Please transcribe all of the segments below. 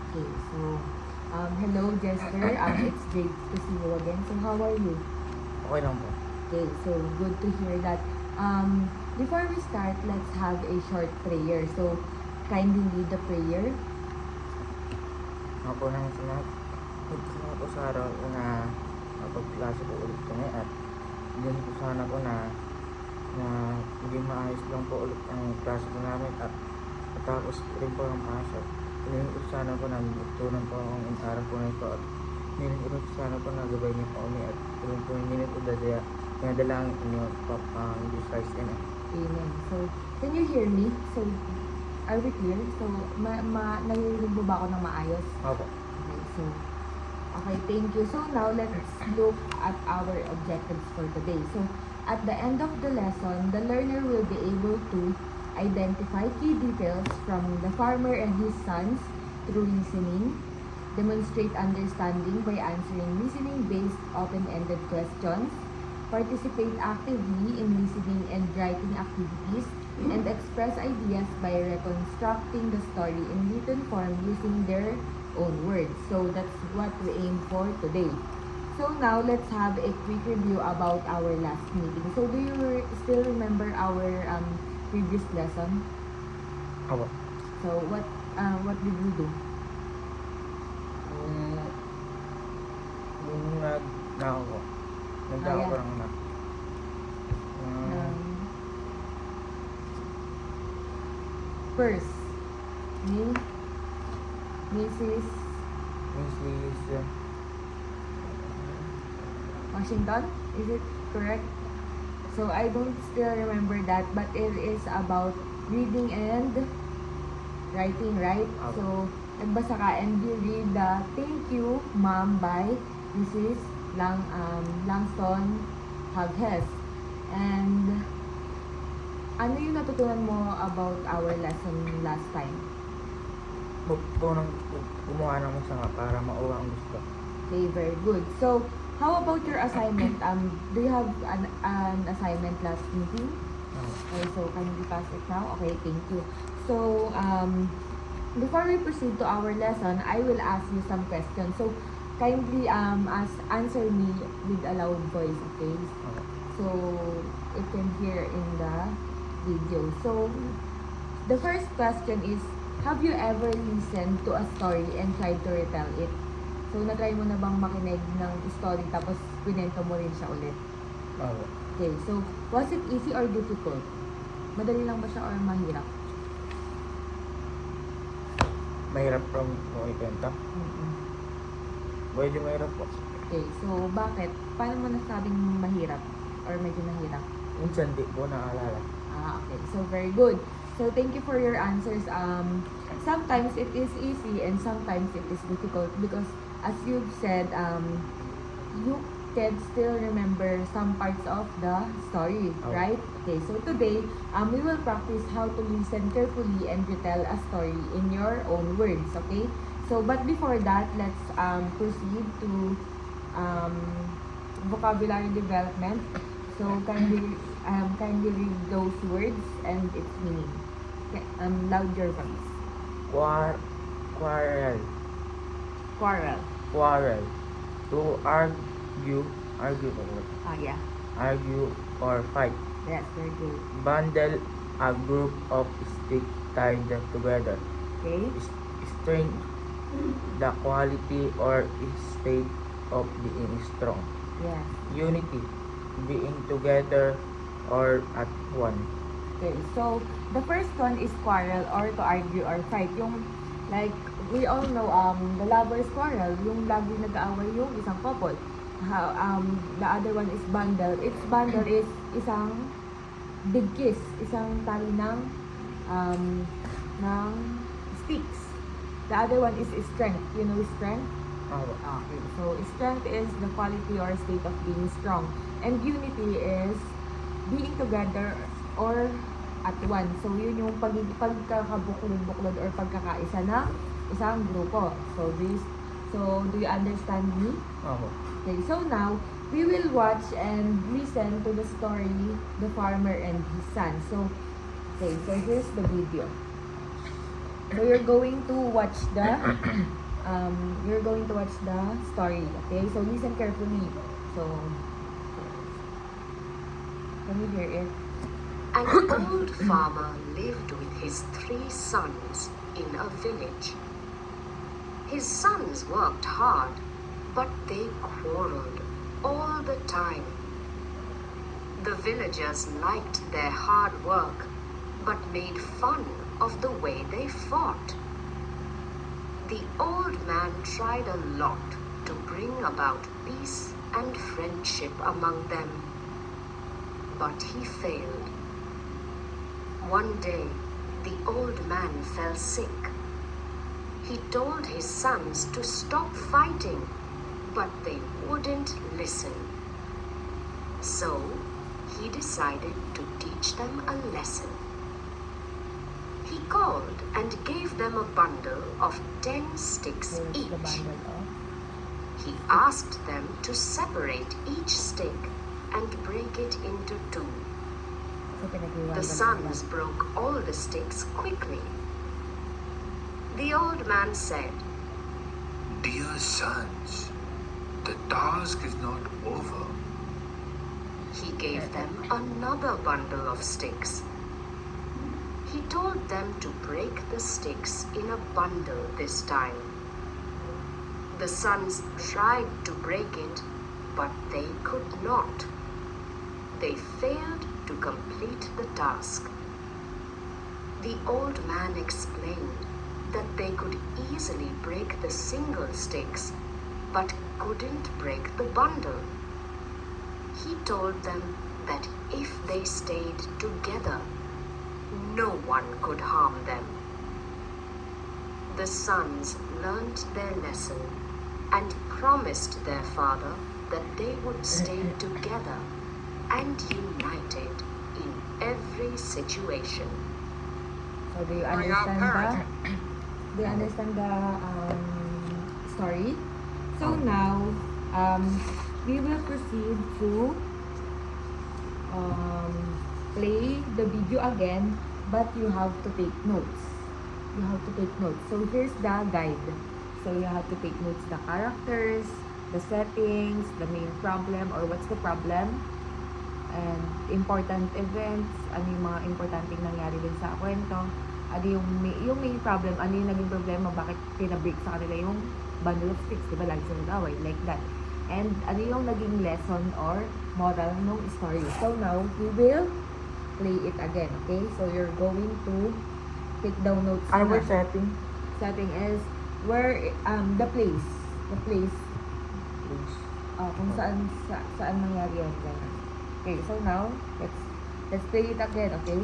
Okay, so hello Jester. It's great to see you again. So how are you? Okay lang po. Okay, so good to hear that. Before we start, let's have a short prayer. So kindly lead the prayer. Ako po nang salamat po sa araw na mapagklase po ulit kami at din po sana po na maging maayos lang po ulit ang klase po namin at tapos rin po ang pasok. Hindi po sana po na magtutunan po ang araw po na ito at hindi po sana po na gabay niyo po kami at tulong po hindi po dadalangin inyo in Jesus Christ. Amen. Amen. So can you hear me? So are we clear? So naririnig mo ba ako ng maayos? Opo. Okay, thank you. So now let's look at our objectives for today. So at the end of the lesson, the learner will be able to identify key details from the farmer and his sons through listening, demonstrate understanding by answering listening-based open-ended questions, participate actively in listening and writing activities, and express ideas by reconstructing the story in written form using their own words. So that's what we aim for today. So now let's have a quick review about our last meeting. So do you still remember our previous lesson? Opo. So what did we do? Yung nag-nako po. Nagdako ko lang na. First, Mrs. Washington, is it correct? So I don't still remember that, but it is about reading and writing, right? So nagbasa ka and you read the Thank You, Mom by Mrs. Langston Hughes. And ano yung natutunan mo about our lesson last time? Po nang gumawa ng masama para mauwa ang gusto. Okay, very good. So, how about your assignment? Do you have an assignment last meeting? Okay, so can you pass it now? Okay, thank you. So, before we proceed to our lesson, I will ask you some questions. So, kindly answer me with a loud voice, okay? So, it can hear in the video. So, the first question is, have you ever listened to a story and tried to retell it? So, na-try mo na bang makinig ng story tapos pinento mo rin siya ulit? Oo. Okay, so, was it easy or difficult? Madali lang ba siya or mahirap? Mahirap from ikwenta? Pwede mahirap po. Okay, so bakit? Paano mo nasabing mahirap or medyo mahirap? Minsan di po naalala. Okay. So, very good. So, thank you for your answers. Sometimes it is easy and sometimes it is difficult because as you've said, you can still remember some parts of the story, right? Okay, so today, we will practice how to listen carefully and retell a story in your own words, okay? So, but before that, let's proceed to vocabulary development. So, kindly read those words and its meaning. Okay, loud your voice. Quarrel. Quarrel. To argue Yeah. argue or fight. Yes, very good. Bundle, a group of stick tied together. Okay. Strength, the quality or state of being strong. Yes. Unity, being together or at one. Okay, so the first one is quarrel or to argue or fight. Yung like we all know the lovers quarrel, yung lagi nag-aaway yung isang couple. The other one is bundle. Its bundle is isang big kiss, isang tali ng sticks. The other one is strength. You know strength? Okay. So strength is the quality or state of being strong. And unity is being together or at one. So, yun yung pagkakabuklod-buklod or pagkakaisa ng isang grupo. So, do you understand me? Okay, so now, we will watch and listen to the story, The Farmer and His Son. So, okay, so here's the video. So you're going to watch the story. Okay, so listen carefully. So can you hear it? An old farmer lived with his 3 sons in a village. His sons worked hard, but they quarreled all the time. The villagers liked their hard work, but made fun of the way they fought. The old man tried a lot to bring about peace and friendship among them, but he failed. One day, the old man fell sick. He told his sons to stop fighting, but they wouldn't listen. So, he decided to teach them a lesson. He called and gave them a bundle of 10 sticks Here's the each. bundle of. He asked them to separate each stick and break it into 2. So pinag-iwan The sons broke all the sticks quickly. The old man said, Dear sons, the task is not over. he gave them another bundle of sticks. He told them to break the sticks in a bundle this time. The sons tried to break it, but they could not. They failed to complete the task. The old man explained that they could easily break the single sticks, but couldn't break the bundle. He told them that if they stayed together, no one could harm them. The sons learned their lesson and promised their father that they would stay together and united in every situation. So do you I am understand parrot. do you understand the story? So now we will proceed to play the video again, but you have to take notes. You have to take notes. So here's the guide. So you have to take notes the characters, the settings, the main problem or what's the problem, and important events, ano yung mga importanteng nangyari din sa kwento, ano yung main problem, ano yung naging problema, bakit pinabreak sa kanila yung bundle of sticks, diba lagi sila nag-away, like that. And ano yung naging lesson or moral ng story. So now, we will play it again, okay? So you're going to take down notes. Ano ba na. yung setting? Setting is where, the place. The place, Please. kung saan nangyari yun. Ganun. Okay, so now, let's play it again, okay?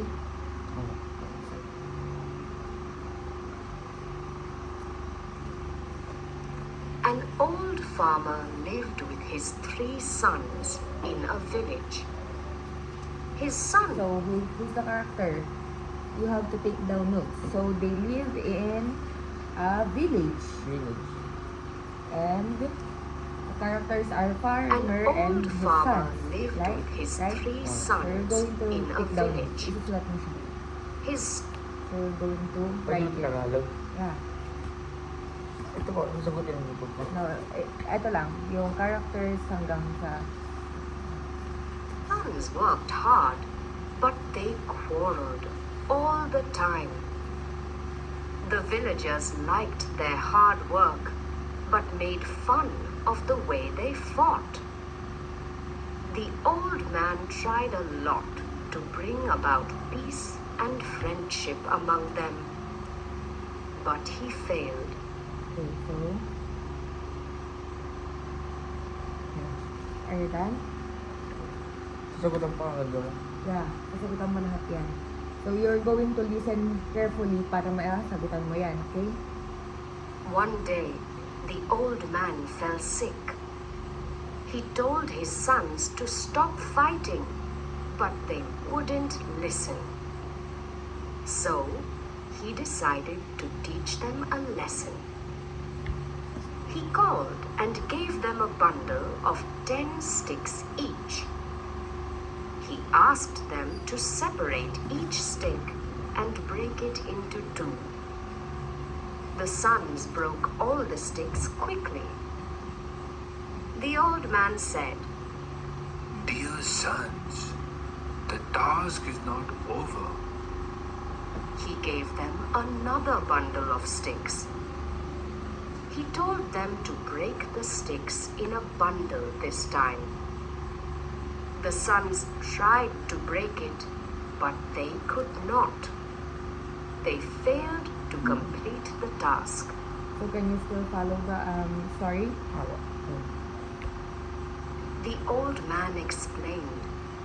An old farmer lived with his 3 sons in a village. His son So, who's the character? You have to take down notes. So, they live in a village. Village. And the characters are farmer An and old his farmer sons. lived Right? with his Right? 3 So, you're sons going to in a take down notes. village. Isusulat mo siya. His So, you're going to Pwede write yung it. Tagalog. Yeah. Ito po, sagutin mo po. No, ito lang. Yung characters hanggang sa... sons worked hard, but they quarreled all the time. The villagers liked their hard work, but made fun of the way they fought. The old man tried a lot to bring about peace and friendship among them, but he failed. Okay, so... Are you done? Sagutan pa ang gagawin. Yeah, sasagutan mo lahat yan. So, you're going to listen carefully para sagutan mo yan, okay? One day, the old man fell sick. He told his sons to stop fighting, but they wouldn't listen. So, he decided to teach them a lesson. He called and gave them a bundle of 10 sticks each. He asked them to separate each stick and break it into 2. The sons broke all the sticks quickly. The old man said, Dear sons, the task is not over. He gave them another bundle of sticks. He told them to break the sticks in a bundle this time. The sons tried to break it, but they could not. They failed to complete the task. So can you still follow the story? Awa. The old man explained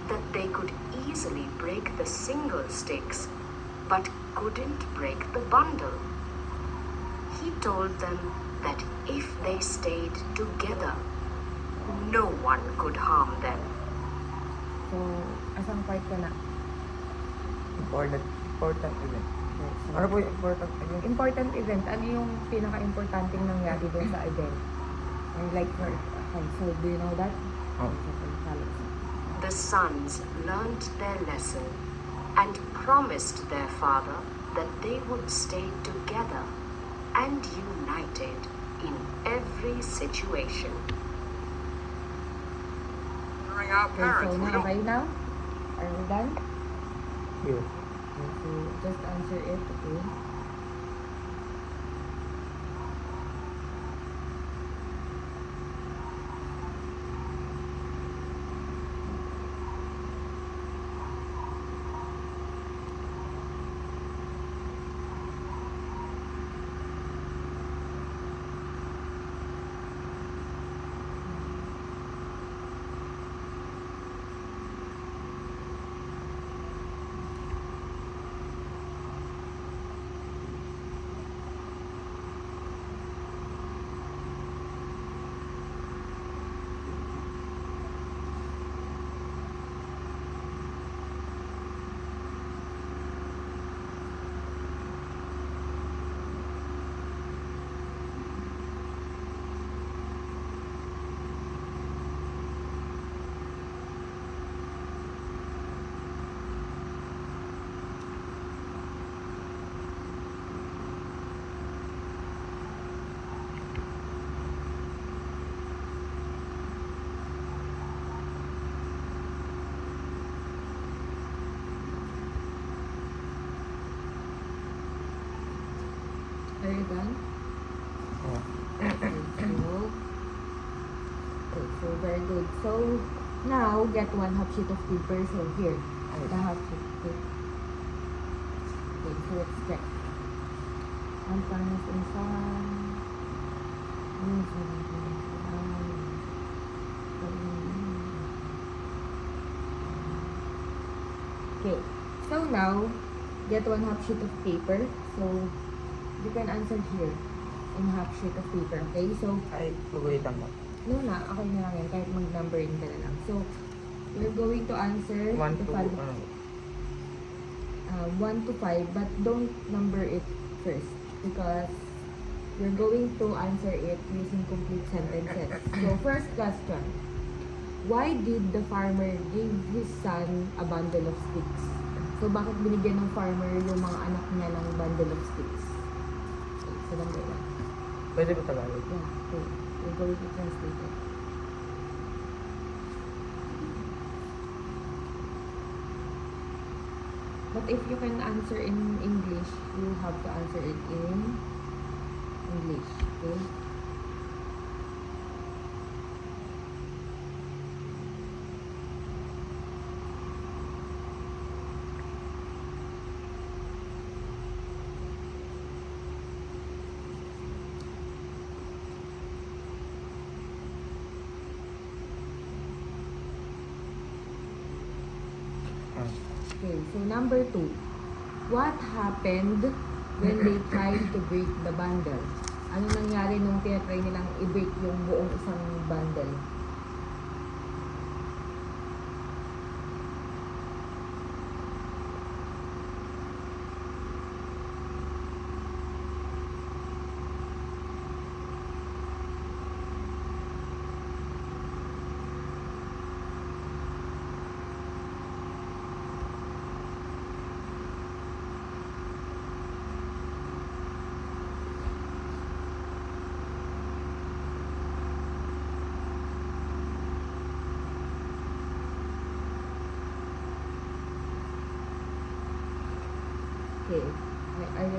that they could easily break the single sticks, but couldn't break the bundle. He told them that if they stayed together, no one could harm them. So, asang part ka na? Important event. So, Ano po yung important event? important event, ano yung pinaka-importanting nangyari doon sa event? Or like, okay, so do you know that? Oh. Okay, follow. The sons learned their lesson and promised their father that they would stay together and united in every situation. During our Okay, so now, okay now? Are we done? Yeah. Okay, so just answer it, okay? Are you done? Yeah. So very good. So now get 1/2 sheet of paper. So here, the half sheet. Okay, so let's check. One time is inside. Okay, so now get 1/2 sheet of paper. So you can answer here in half sheet of paper. Okay, so Ay, luguitan mo. no na, okay na lang yan, kahit mag-numbering ka na lang. So, you're going to answer 1 the to, follow- 1 to 5, but don't number it first because you're going to answer it using complete sentences. So, first question. Why did the farmer give his son a bundle of sticks? So, bakit binigyan ng farmer yung mga anak niya ng bundle of sticks? Okay, so number 1. Pwede ba Tagalog? Yeah, okay. We're going to translate it. But if you can answer in English, you have to answer it in English, okay? Ah. Okay, so number 2. What happened when they tried to break the bundle? Ano nangyari nung tinatry nilang i-break yung buong isang bundle?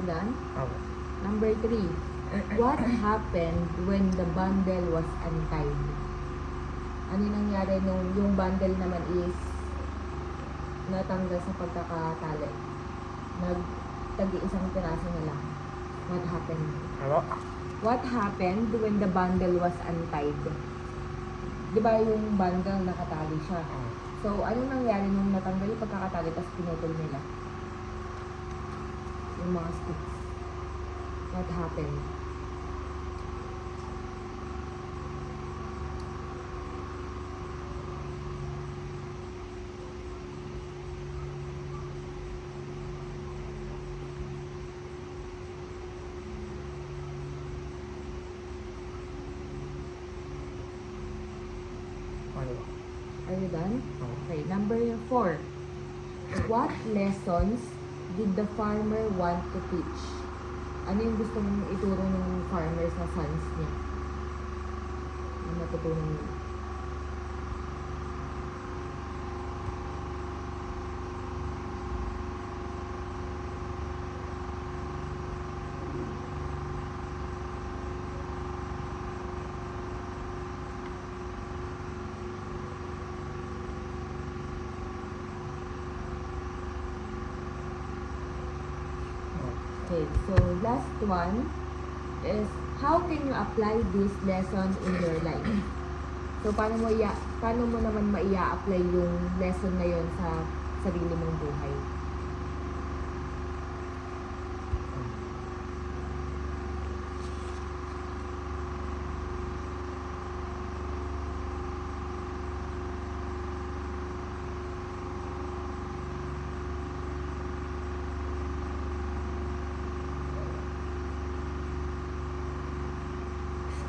you done? Opo. Number 3. What happened when the bundle was untied? Ano yung nangyari nung yung bundle naman is natanggal sa pagkakatali? Nagtagi-isang piraso na lang. What happened? Opo. What happened when the bundle was untied? Di ba yung bundle nakatali siya? So, anong nangyari nung natanggal yung pagkakatali tapos pinutol nila? Yung mga sticks. What happened? Ano ba? Are you done? Opo. Okay, number 4. What lessons did the farmer want to teach? Ano yung gusto mong ituro ng farmer sa sons niya? Ano matutunan niya? Okay, so last one is how can you apply this lesson in your life? So paano mo naman maia-apply yung lesson na yon sa sarili mong buhay?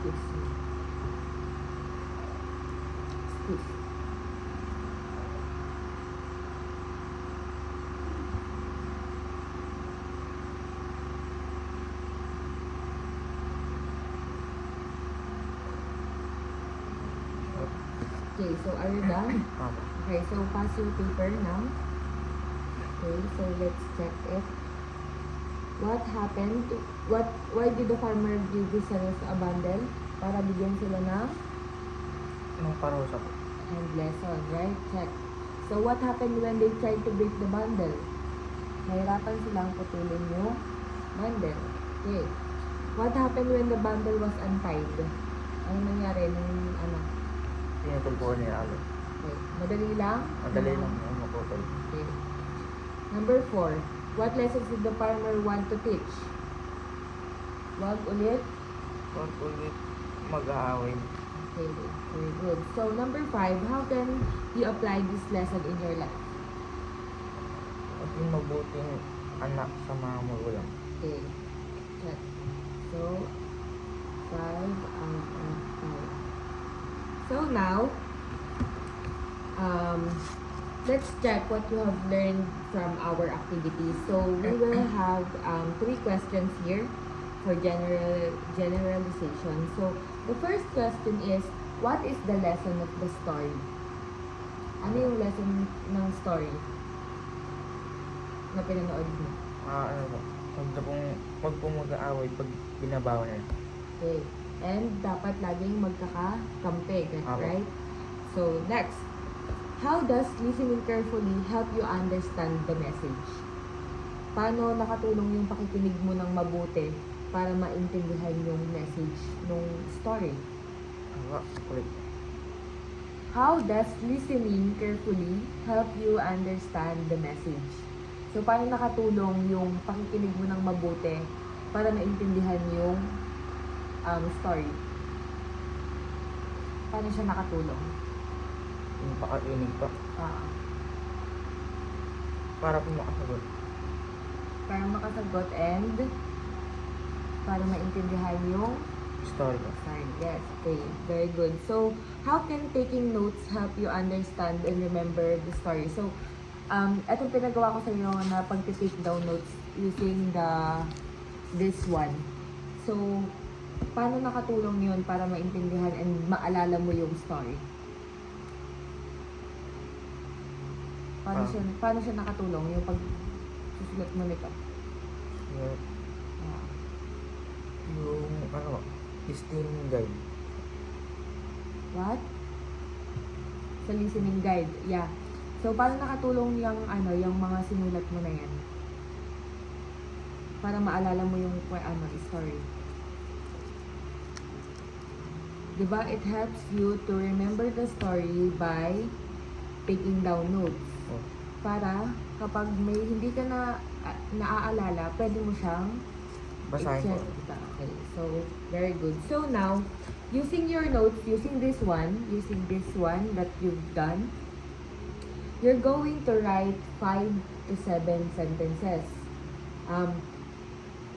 Excuse me. Excuse me. Okay, so are you done? Opo. Okay, so pass your paper now. Okay, so let's check it. What happened? Why did the farmer give his sons a bundle? Para bigyan sila ng Anong parusa po? hand lesson, right? Check. So what happened when they tried to break the bundle? Nahirapan silang putulin yung bundle. Okay. What happened when the bundle was untied? Ano nangyari nung ano? Pinutol po ni Alo. Okay. Madali lang? Madali lang yung maputol. Okay. Number 4. What lessons did the farmer want to teach? Wag ulit. Huwag ulit mag-aaway. Okay, very good. So, number 5, how can you apply this lesson in your life? Maging mabuting anak sa mga magulang. Okay, check. So, 5 out of 5. So, now, let's check what you have learned from our activities. So, we will have 3 questions here for generalization. So, the first question is, what is the lesson of the story? Ano yung lesson ng story na pinanood mo? Ano po? Huwag po mag-aaway pag binabawa na. Okay. And dapat laging magkakakampi, Apo. right? So, next. How does listening carefully help you understand the message? Paano nakatulong yung pakikinig mo ng mabuti para maintindihan yung message ng story? Ulit. How does listening carefully help you understand the message? So, paano nakatulong yung pakikinig mo ng mabuti para maintindihan yung story? Paano siya nakatulong? Yung pakainig pa. Para po makasagot. Para makasagot and para maintindihan yung Story po. story. Yes, okay. Very good. So, how can taking notes help you understand and remember the story? So, etong pinagawa ko sa inyo na pag-take down notes using this one. So, paano nakatulong yun para maintindihan and maalala mo yung story? Paano siya nakatulong yung pag susulat mo nito? Yung ano, steam guide. What? Sa listening guide. Yeah. So, paano nakatulong yung mga sinulat mo na yan? Para maalala mo yung story. Diba? It helps you to remember the story by taking down notes. Oh. Para kapag may hindi ka na naaalala, pwede mo siyang Basahin ko. i-check. Okay. So, very good. So now, using your notes, using this one that you've done, you're going to write 5 to 7 sentences.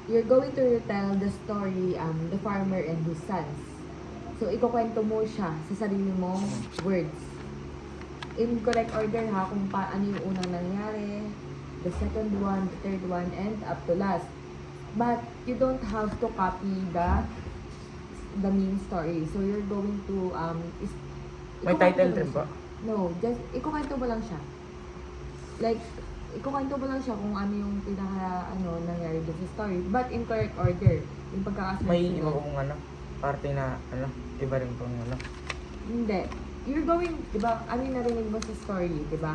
You're going to retell the story, The Farmer and His Sons. So, ikukwento mo siya sa sarili mong words. In correct order ha, kung paano yung unang nangyari, the second one, the third one, and up to last. But, you don't have to copy the main story. So, you're going to, May ikukwento title mo din siya. ba? No, just, ikukwento mo lang siya. Like, ikukwento mo lang siya kung ano yung nangyari doon sa story. But in correct order. Yung pagkakasunod. May iba kong parte na iba rin pong Hindi. You're going, di ba, ano yung narinig mo sa story, di ba?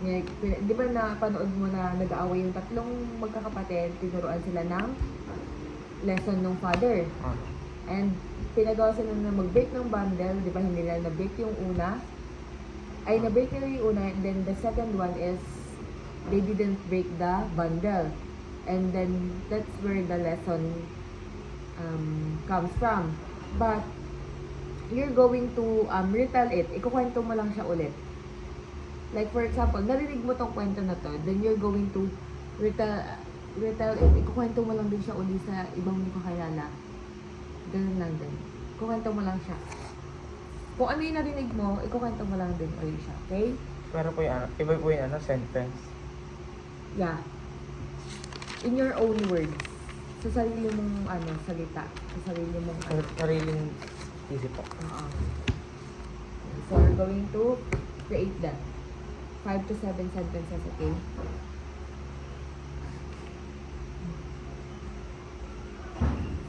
Di ba napanood mo na nag-aaway yung tatlong magkakapatid, tinuruan sila ng lesson ng father. And pinagawa sila na mag-break ng bundle, di ba, hindi nila na-break yung una. Ay, na-break nila yung una, and then the second one is they didn't break the bundle. And then, that's where the lesson comes from. But, you're going to retell it. Ikukwento mo lang siya ulit. Like, for example, narinig mo tong kwento na to, then you're going to retell it. Ikukwento mo lang din siya ulit sa ibang mo kakilala. Ganun lang din. Ikukwento mo lang siya. Kung ano yung narinig mo, ikukwento mo lang din ulit siya. Okay? Pero po yung iba po yung sentence. Yeah. In your own words. Sa sarili mong salita. Sa sarili mong Sariling isip po. So, we're going to create that. 5 to 7 sentences, okay?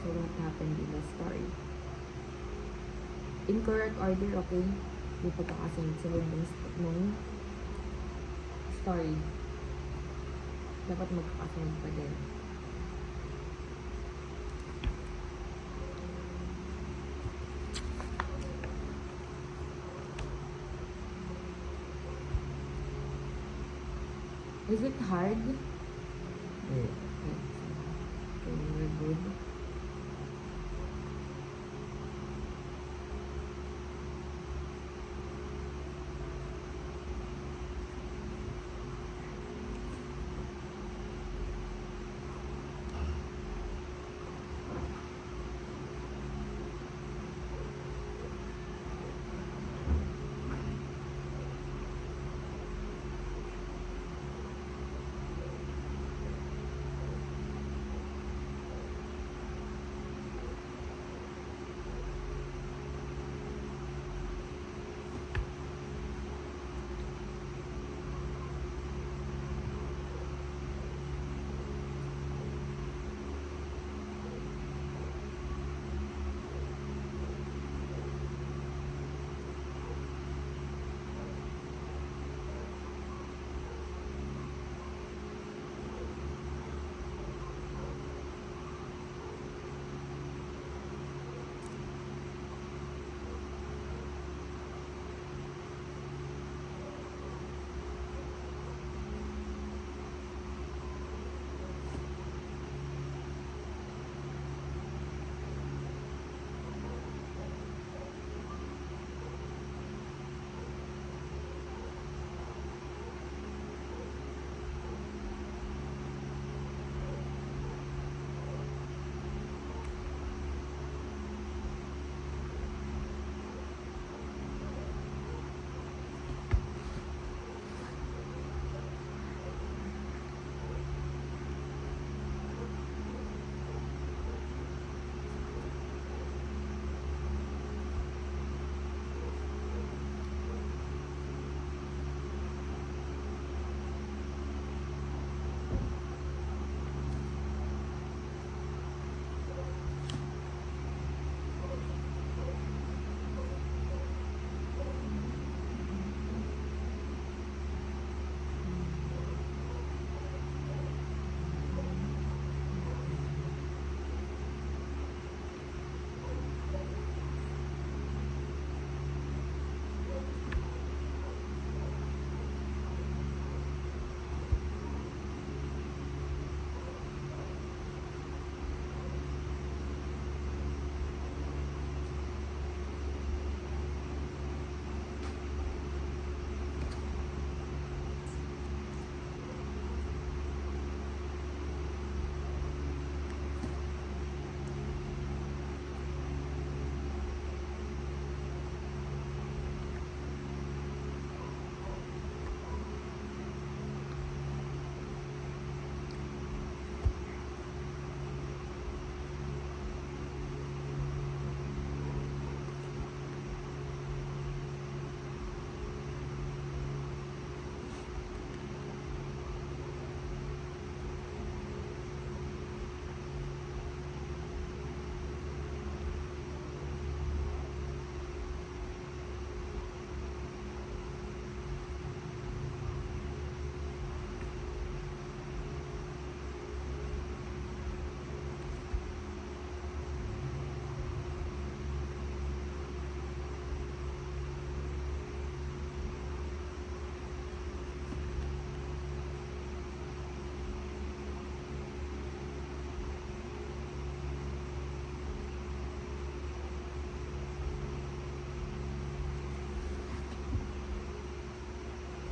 So, what happened in the story? In correct order, okay? Yung pagkakasunod-sunod ng story. Dapat magkakasunod pa din. Is it hard? Yeah. Okay, we're good.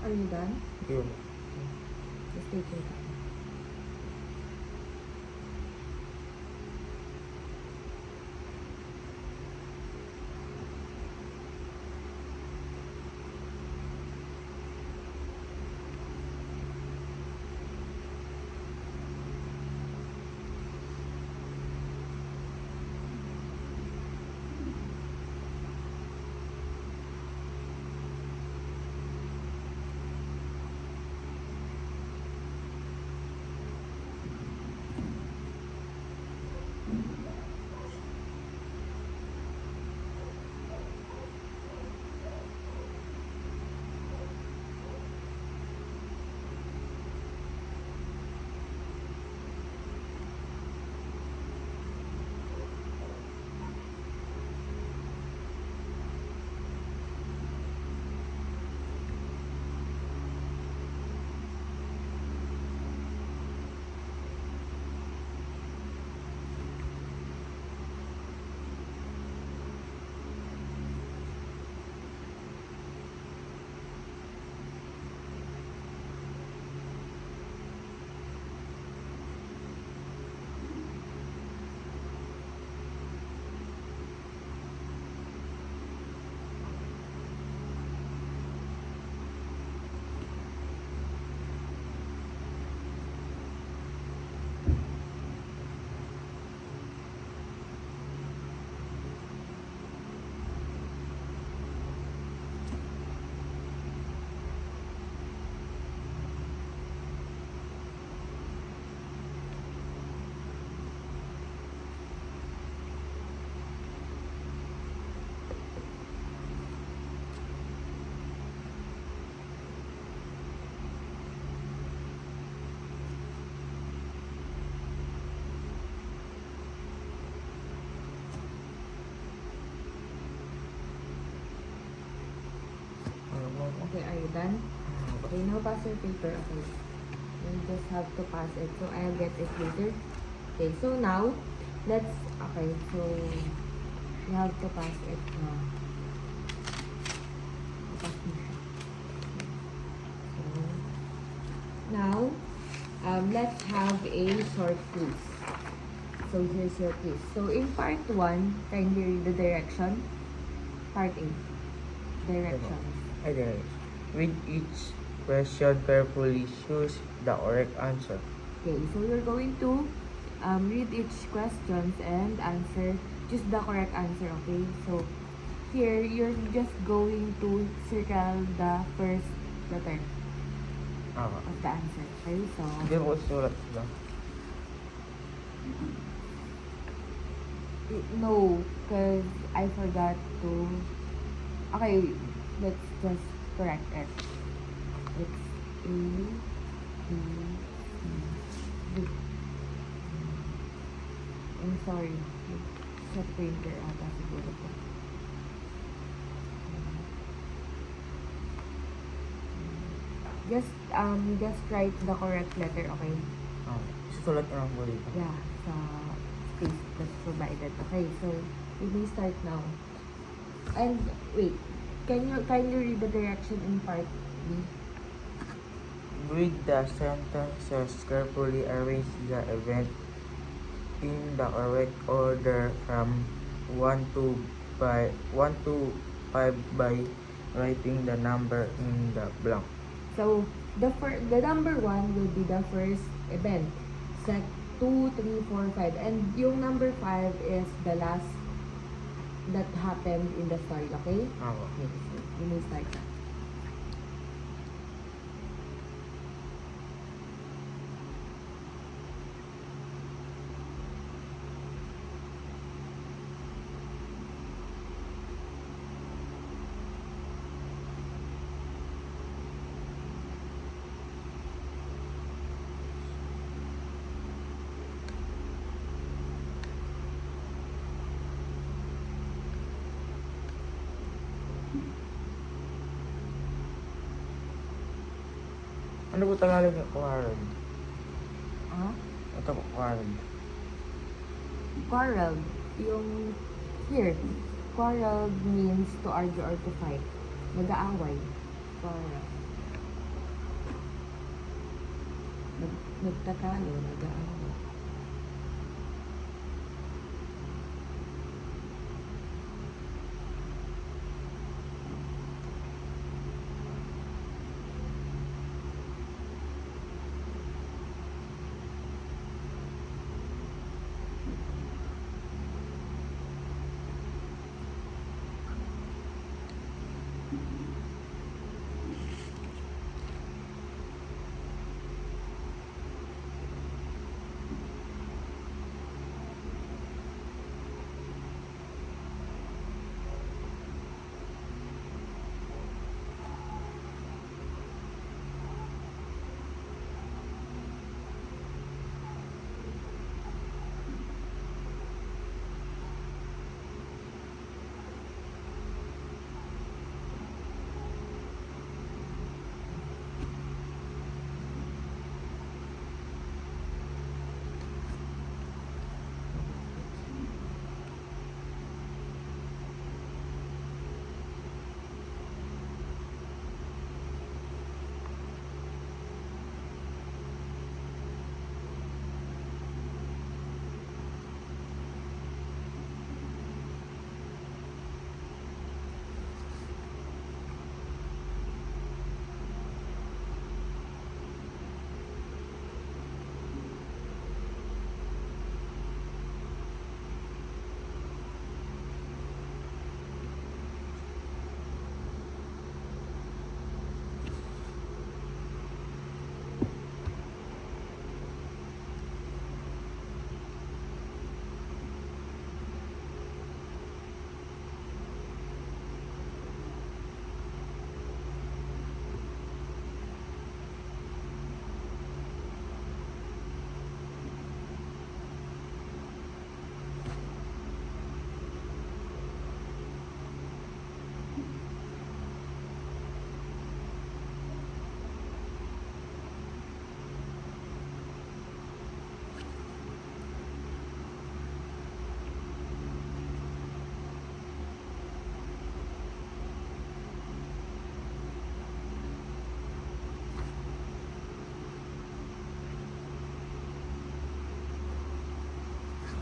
Are you done? Yun. Just take your time. Okay, are you done? Okay, now pass your paper. Okay. You just have to pass it. So, I'll get it later. Okay, so now, okay, so, you have to pass it now. Pass mo siya. So, now, let's have a short quiz. So, here's your quiz. So, in part 1, kindly read the direction. Part 8, directions. Okay. With each question carefully, choose the correct answer. Okay, so you're going to read each questions and answer, choose the correct answer, okay? So, here, you're just going to circle the first letter Okay. of the answer, okay? So, Hindi mo sulat ba? no, because I forgot to, okay, let's just correct it. It's A, B, C, D. I'm sorry. Sa printer ata siguro po. Just write the correct letter, okay? Sulat ko lang po dito. Yeah, sa space that's provided. Okay, so we may start now. And wait, can you kindly read the direction in part B? Read the sentences carefully, arrange the event in the correct order from 1 to 5 by writing the number in the blank. So the number 1 will be the first event. Set 2, 3, 4, 5. And yung number 5 is the last that happened in the story, okay? Okay, so you may start na. Ano po Tagalog ng quarrel? Ah? Ito po, quarrel. Quarrel. Yung here. Quarrel means to argue or to fight. Nag-aaway. Quarrel. Nagtatalo, nag-aaway.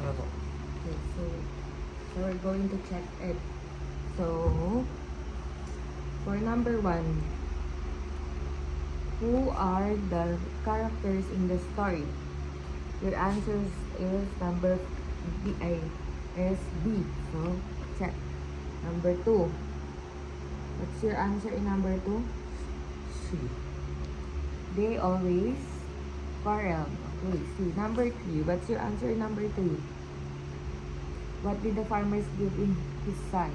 Ano po? Okay, so we're going to check it. So, for number 1, who are the characters in the story? Your answer is number B. Is B. So, check. Number 2. What's your answer in number 2? C. They always quarrel. Okay, C. Number 3. What's your answer in number 3? What did the farmers give in his sons?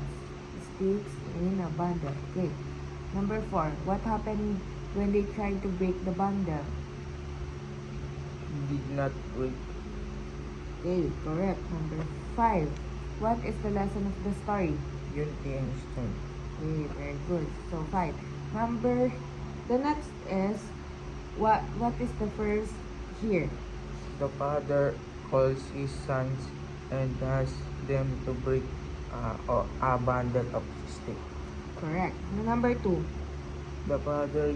Sticks in a bundle. Okay. Number 4. What happened when they tried to break the bundle? Did not break. Okay, correct. Number 5. What is the lesson of the story? Unity and strength. Okay, very good. So 5. The next is, what is the first here? The father calls his sons and asks them to break a bundle of sticks. Correct. Number 2. The father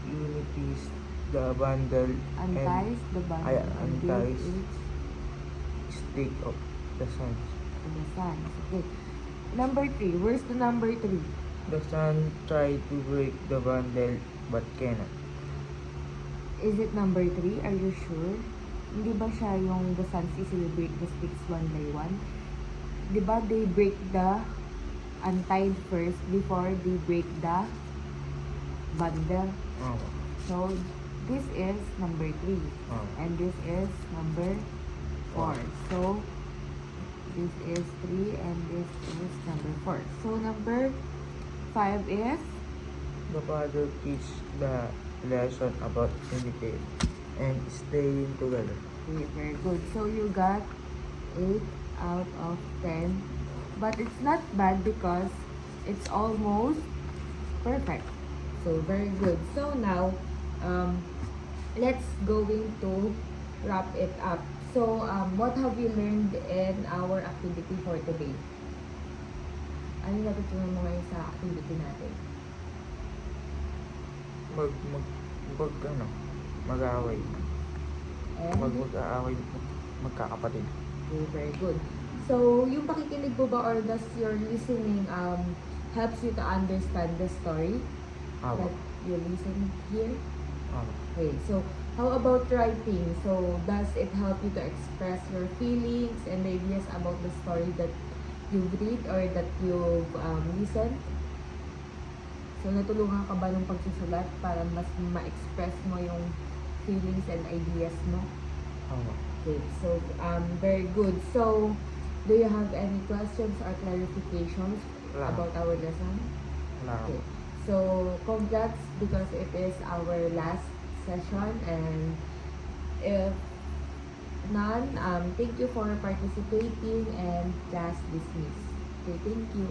unites the bundle Unties the bundle ay, and unties. gives it and stick of the sons. to the sons. Okay. Number 3. Where's the number 3? The son tried to break the bundle but cannot. Is it number 3? Are you sure? Hindi ba siya yung the sons easily break the sticks one by one? Di ba they break the untied first before they break the bundle? Oh, So, this is number 3. oh. And this is number 4. So, this is 3 and this is number 4. So, number 5 is The father teaches the lesson about unity and staying together. okay, very good. So, you got 8 out of 10. But it's not bad because it's almost perfect. So, very good. So, now, let's going to wrap it up. So, what have we learned in our activity for today? Ano yung natutunan mo ngayon sa activity natin? Mag-away. Pag And mag-aaway magkakapatid. okay, very good. So, yung pakikinig po ba or does your listening helps you to understand the story Apo. that you listen here? Apo. Okay, so how about writing? So, does it help you to express your feelings and ideas about the story that you've read or that you've listened? So, natulungan ka ba ng pagsusulat para mas ma-express mo yung feelings and ideas mo? Apo. Okay, so very good. So, do you have any questions or clarifications Wala. about our lesson? Wala. Okay. So, congrats because it is our last session and if none, thank you for participating and class dismissed. Okay, thank you.